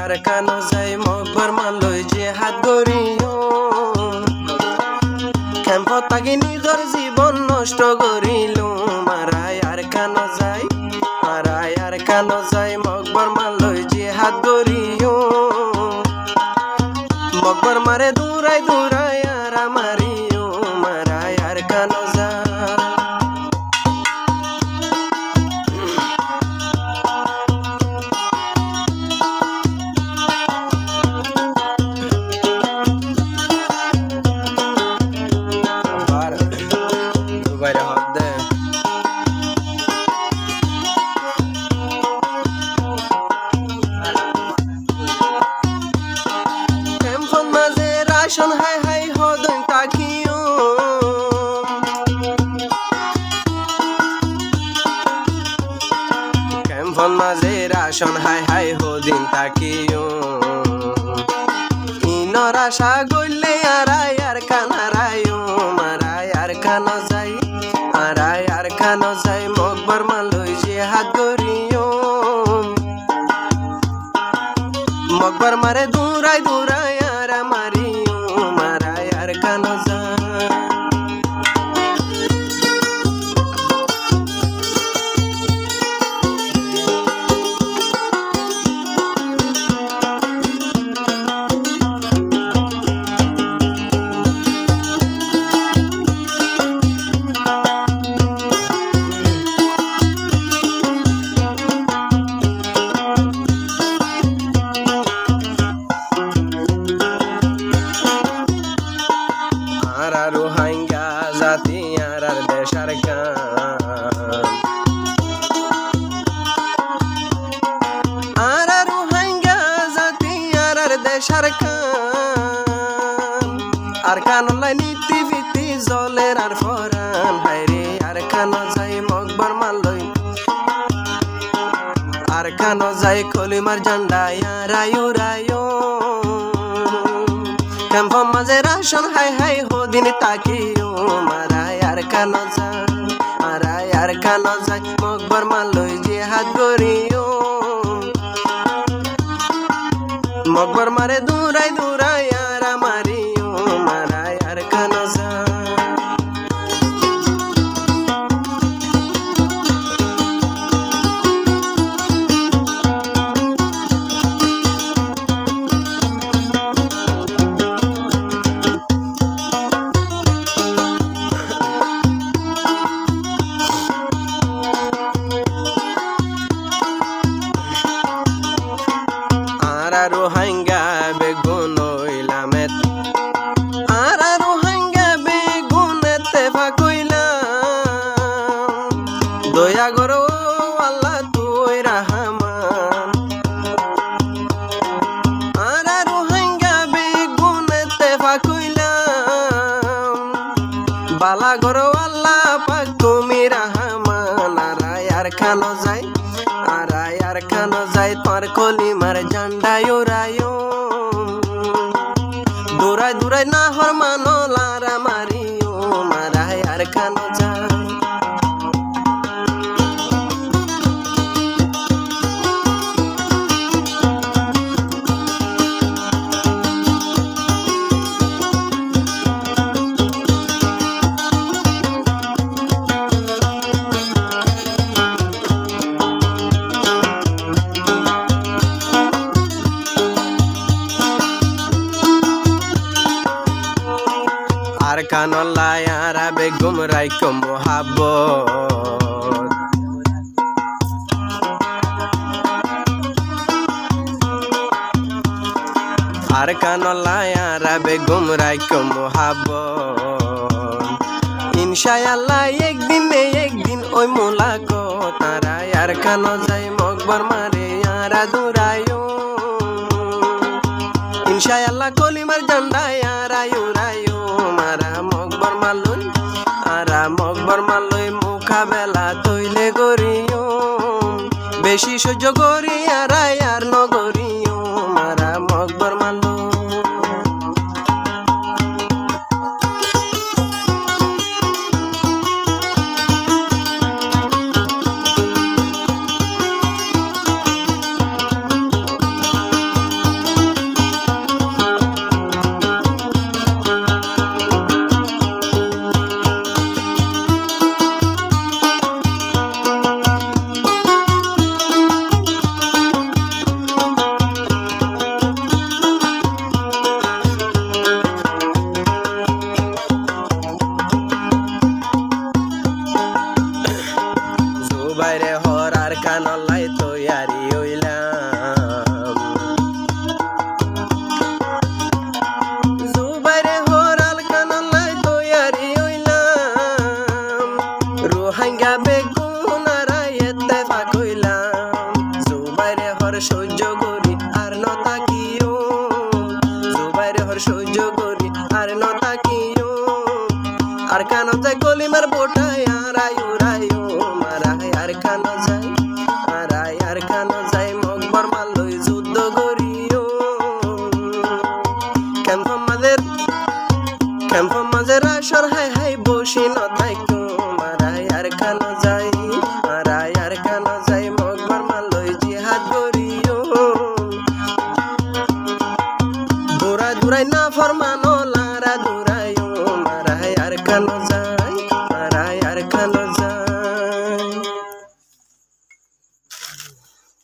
আর কানো যাই মগবার মালই যে হাত গড়িও ক্যাম্পত থাকি নিজর জীবন নষ্ট করিল মারাই আর কানো যাই মগবার মালই যে হাত গড়িও মগবার মারে দূরাই দূরাই আর মারিও মারাই আর কানো যাই Shon hai hai hodon takiyo Kemfon mazera shon hai hai hodin takiyo Inora sha golle arai ar kanarayo marai ar kano jai mokbar maloi je hat goriyo mokbar mare durai durai ar mari Rohingya jati arar deshar kan ara Rohingya jati arar deshar kan ar kanolai niti fiti joler ar foran haire ar kano jai mokbar maloi ar kano jai kolimar janda arayu rayo Campo mazera shon hai hai hodin takiyo marai ar kano jai mokbar maloi je hat goriyo mokbar mare durai durai ar mariyo marai ar kano jai Rohingya begun oilamet ara Rohingya begun tefa koilam doya goro Allah tuই rahman ara Rohingya begun tefa koilam bala goro Allah pak tumi rahman ara yar kano jai তোর কলিমার ঝান্ডা উড়ায়ো দূরাই দূরাই না হর মানো লারা Mario মারাই আর কানো যাই আর কানলাই আরা বেগম রাইকো মোহাব্বত আর কানলাই আরা বেগম রাইকো মোহাব্বত ইনশাআল্লাহ একদিন ওই মোলাকাত তারা আর কানো যাই মকবর মারে আরা দুরায়ো ইনশাআল্লাহ কলিমার ঝান্ডা আরা উড়ায়ো মারা মকবর মালই মুখাবেলা তৈলে গরিও বেশি সহ্য করি আরাই আর নগরিও মারা মকবর মালই আর নতা কিও জুবাইর হর সহ্য করি আর নতা কিও আর কান যায় কলিমার বোটায় আরাই উড়াইও মারাই আর কান যায় আরাই আর কান যায় মকবর মালই যুদ্ধ করিও ক্যাম্প মাঝে রাসর হাই হাই বসি নতাই কো মারাই আর কান যায় মারাই আর কান যায় মকবর মালই জিহাদ করিও দূরাই দূরাই না ফরমানো লারা দূরাইও মারাই আর কান যায়